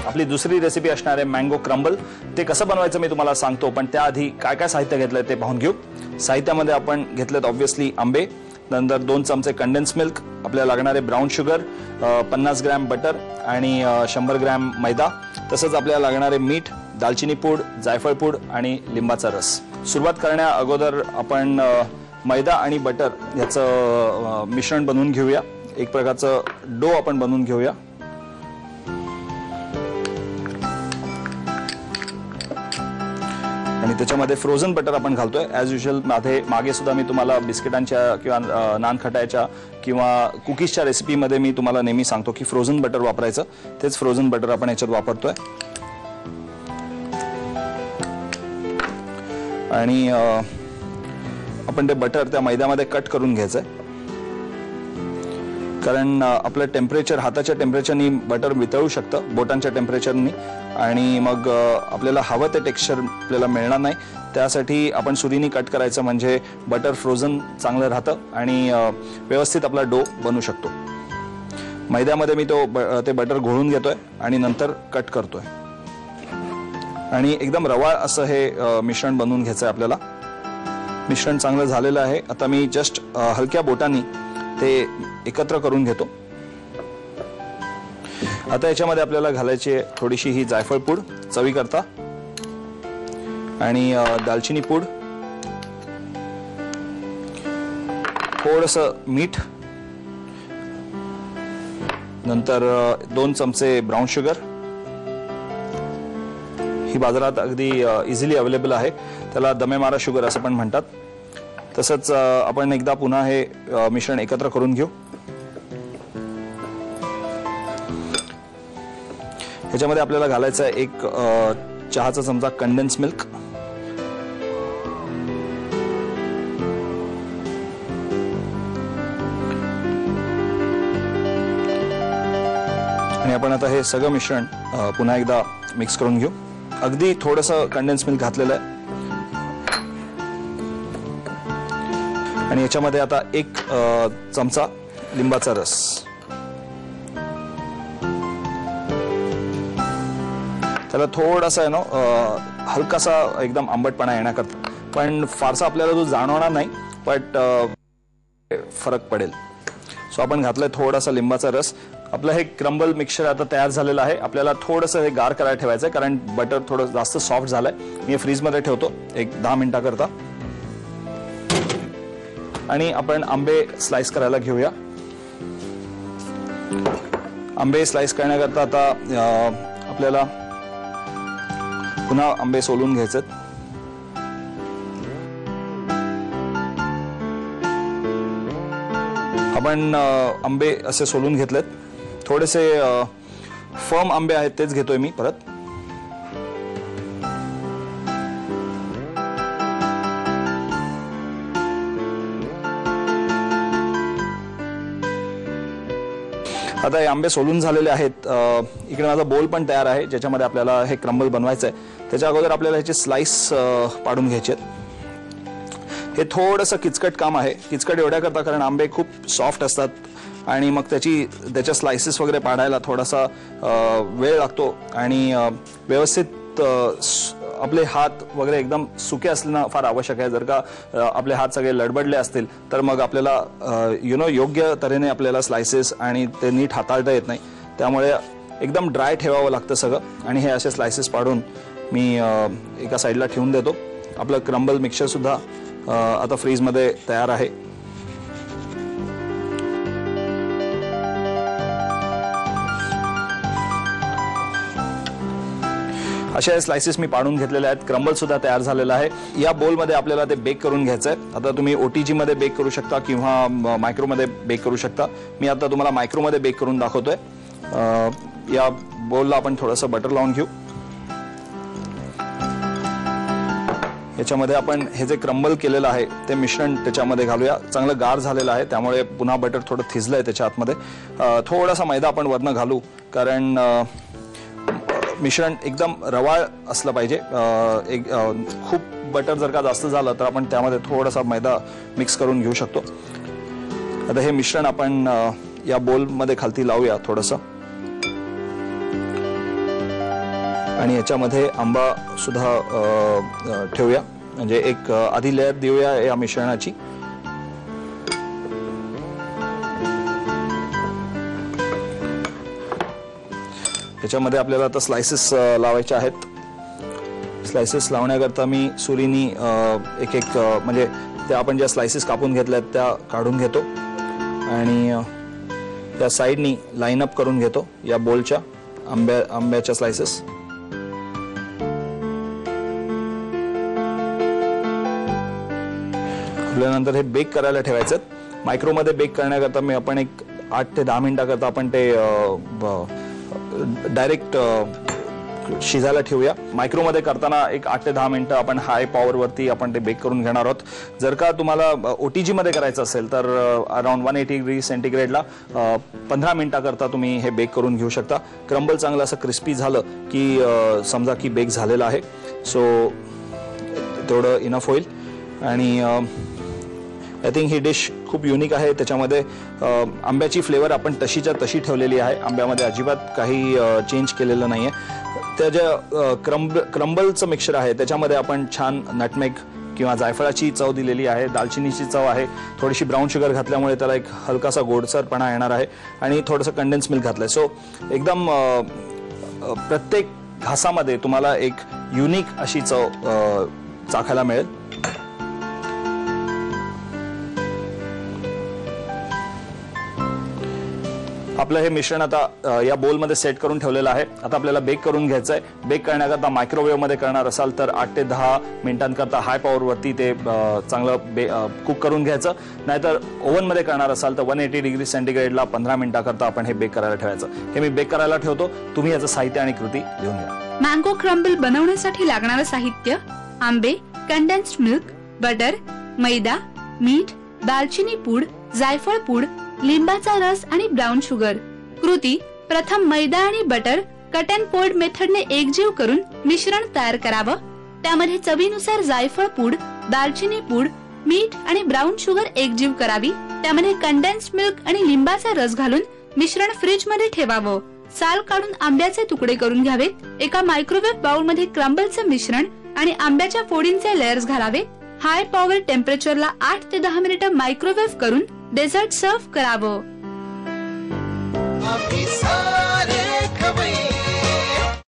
आपली दुसरी रेसिपी असणार आहे मँगो क्रम्बल। ते कसं बनवायचं मी तुम्हाला सांगतो, पण त्याआधी काय काय साहित्य घेतलंय ते पाहून घेऊ। साहित्यामध्ये आपण घेतलेत ऑब्वियसली आंबे, नंतर 2 चमचे कंडेन्स मिल्क, आपल्याला लागणारे ब्राउन शुगर, 50 ग्रॅम बटर आणि 100 ग्रॅम मैदा, तसंच आपल्याला लागणारे मीठ, दालचिनी पूड, जायफळ पूड आणि लिंबाचा रस। सुरुवात करण्या अगोदर आपण मैदा आणि बटर याचं मिश्रण बनवून घेऊया। एक प्रकारचं डो आपण बनवून घेऊया। आणि त्याच्यामध्ये फ्रोझन बटर आपण घालतोय ॲज युजुअल। मागे सुद्धा मी तुम्हाला बिस्किटांच्या किंवा नानखटायच्या किंवा कुकीजच्या रेसिपीमध्ये मी तुम्हाला नेहमी सांगतो की फ्रोझन बटर वापरायचं, तेच फ्रोझन बटर आपण याच्यात वापरतोय। आणि आपण ते बटर त्या मैद्यामध्ये कट करून घ्यायचंय, कारण आपलं टेम्परेचर, हाताच्या टेम्परेचरनी बटर वितळू शकतं बोटांच्या टेम्परेचरनी, आणि मग आपल्याला हवं ते टेक्स्चर आपल्याला मिळणार नाही। त्यासाठी आपण सुरीनी कट करायचं, म्हणजे बटर फ्रोझन चांगलं राहतं आणि व्यवस्थित आपला डो बनू शकतो। मैद्यामध्ये मी ते बटर घोळून घेतोय आणि नंतर कट करतोय, आणि एकदम रवाळ असं हे मिश्रण बनवून घ्यायचं आहे आपल्याला। मिश्रण चांगलं झालेलं आहे। आता मी जस्ट हलक्या बोटांनी ते एकत्र करून घेतो। आता याच्यामध्ये आपल्याला घालायची आहे थोडीशी ही जायफळ पूड चवीकरता, आणि दालचिनी पूड, थोडंसं मीठ, नंतर 2 चमचे ब्राउन शुगर। ही बाजारात अगदी इझिली अवेलेबल आहे, त्याला दमेमारा शुगर असं पण म्हणतात। तसंच आपण एकदा पुन्हा हे मिश्रण एकत्र करून घेऊ। ह्याच्यामध्ये आपल्याला घालायचं आहे 1 चहाचा चमचा कंडेन्स मिल्क, आणि आपण आता हे सगळं मिश्रण पुन्हा एकदा मिक्स करून घेऊ। अगदी थोडंसं कंडेन्स मिल्क घातलेलं आहे, आणि याच्यामध्ये आता 1 चमचा लिंबाचा रस। त्याला थोडासा आहे ना हलकासा एकदम आंबटपणा येण्याकरता, पण फारसा आपल्याला तो जाणवणार नाही, बट फरक पडेल। सो आपण घातलंय थोडासा लिंबाचा रस। आपलं हे क्रम्बल मिक्सचर आता तयार झालेलं आहे। आपल्याला थोडंसं हे गार करायला ठेवायचं आहे, कारण बटर थोडं जास्त सॉफ्ट झालंय। मी फ्रीजमध्ये ठेवतो 10 मिनिटाकरता, आणि आपण आंबे स्लाइस करायला घेऊया। आंबे स्लाइस करण्याकरता आता आपल्याला पुन्हा आंबे सोलून घ्यायचे। आपण आंबे असे सोलून घेतलेत, थोडेसे फर्म आंबे आहेत तेच घेतोय मी परत। आता हे आंबे सोलून झालेले आहेत। इकडे माझा बोल पण तयार आहे, ज्याच्यामध्ये आपल्याला हे क्रम्बल बनवायचं आहे। त्याच्या अगोदर आपल्याला ह्याचे स्लाइस पाडून घ्यायचे आहेत। हे थोडंसं किचकट काम आहे, किचकट एवढ्याकरता कारण आंबे खूप सॉफ्ट असतात, आणि मग त्याच्या स्लाइसेस वगैरे पाडायला थोडासा वेळ लागतो, आणि व्यवस्थित आपले हात वगैरे एकदम सुके असणं फार आवश्यक आहे। जर का आपले हात सगळे लडबडले असतील तर मग आपल्याला योग्य तऱ्हेने आपल्याला स्लाइसेस आणि ते नीट हाताळता येत नाही। त्यामुळे एकदम ड्राय ठेवावं लागतं सगळं, आणि हे असे स्लाइसेस पाडून मी एका साईडला ठेवून देतो। आपलं क्रम्बल मिक्सचर सुद्धा आता फ्रीजमध्ये तयार आहे। अशा स्लाइसेस मी पाडून घेतलेले आहेत। क्रम्बल सुद्धा तयार झालेला आहे। या बोलमध्ये आपल्याला ते बेक करून घ्यायचं आहे। आता तुम्ही OTG मध्ये बेक करू शकता किंवा मायक्रोमध्ये बेक करू शकता। मी आता तुम्हाला मायक्रोमध्ये बेक करून दाखवतोय। या बोलला आपण थोडंसं बटर लावून घेऊ। याच्यामध्ये आपण हे जे क्रम्बल केलेलं आहे ते मिश्रण त्याच्यामध्ये घालूया। चांगलं गार झालेलं आहे, त्यामुळे पुन्हा बटर थोडं थिजलंय त्याच्या आतमध्ये। थोडासा मैदा आपण वरनं घालू, कारण मिश्रण एकदम रवाळ असलं पाहिजे। खूप बटर जर का जास्त झालं तर आपण त्यामध्ये थोडासा मैदा मिक्स करून घेऊ शकतो। आता हे मिश्रण आपण या बोलमध्ये खालती लावूया थोडंसं आणि याच्यामध्ये आंबा सुद्धा ठेवूया, म्हणजे एक आधी लेअर देऊया या मिश्रणाची. याच्यामध्ये आपल्याला आता स्लायसेस लावायचे आहेत. स्लायसेस लावण्याकरता मी सुरीनी एक एक म्हणजे त्या आपण ज्या स्लायसेस कापून घेतल्यात त्या काढून घेतो आणि त्या साईडनी लाईन अप करून घेतो या बोलच्या आंब्याच्या स्लायसेस. आपल्यानंतर हे बेक करायला ठेवायचं. मायक्रोमध्ये बेक करण्याकरता आपण एक 8 ते 10 मिनिटाकरता आपण ते डायरेक्ट शिजायला ठेवूया. मायक्रोमध्ये करताना एक 8 ते 10 मिनिटं आपण हाय पॉवरवरती आपण ते बेक करून घेणार आहोत. जर का तुम्हाला OTG मध्ये करायचं असेल तर अराउंड 180 डिग्री सेंटीग्रेडला 15 मिनिटाकरता तुम्ही हे बेक करून घेऊ शकता. क्रंबल चांगलं असं क्रिस्पी झालं की समजा की बेक झालेलं आहे. सो तेवढं इनफ होईल. आणि आय थिंक ही डिश खूप युनिक आहे. त्याच्यामध्ये आंब्याची फ्लेवर आपण तशीच्या तशी ठेवलेली आहे. आंब्यामध्ये अजिबात काही चेंज केलेलं नाही आहे. त्या ज्या क्रंबलचं मिक्सचर आहे त्याच्यामध्ये आपण छान नटमेग किंवा जायफळाची चव दिलेली आहे, दालचिनीची चव आहे, थोडीशी ब्राऊन शुगर घातल्यामुळे त्याला एक हलकासा गोडसरपणा येणार आहे आणि थोडंसं कंडेन्स मिल्क घातलंय. सो एकदम प्रत्येक घासामध्ये तुम्हाला एक युनिक अशी चव चाखायला मिळेल. आपलं हे मिश्रण आता या बोलमध्ये सेट करून ठेवलेलं आहे. आता आपल्याला बेक करून घ्यायचं आहे. बेक करण्याकरता मायक्रोवेव्ह मध्ये करणार असाल तर 8 ते 10 मिनिटांकरता हाय पॉवरवरती ते चांगलं कुक करून घ्यायचं. नाहीतर ओव्हनमध्ये करणार असाल तर 180 डिग्री सेंटीग्रेडला 15 मिनिटांकरता आपण हे बेक करायला ठेवायचं. हे मी बेक करायला ठेवतो. तुम्ही याचं साहित्य आणि कृती लिहून घ्या. मँगो क्रंबल बनवण्यासाठी लागणारं साहित्य: आंबे, कंडेन्स्ड मिल्क, बटर, मैदा, मीठ, दालचिनी पूड, जायफळ पूड, लिंबाचा रस आणि ब्राऊन शुगर. कृती: प्रथम मैदा आणि बटर कट अँड पोर्ड मेथडने एकजीव करून मिश्रण तयार करावं. त्यामध्ये चवीनुसार जायफळ पूड, दालचिनी पूड, मीठ आणि ब्राऊन शुगर एकजीव करावी. त्यामध्ये कंडेन्स्ड मिल्क आणि लिंबाचा रस घालून मिश्रण फ्रीज मध्ये ठेवावं. साल काढून आंब्याचे तुकडे करून घ्यावेत. एका मायक्रोवेव्ह बाउल मध्ये क्रंबलचं मिश्रण आणि आंब्याच्या फोडींचे लेयर्स घालावेत. हाय पॉवर टेम्परेचरला 8 ते 10 मिनिटं मायक्रोवेव्ह करून डेझर्ट सर्व्ह करावं.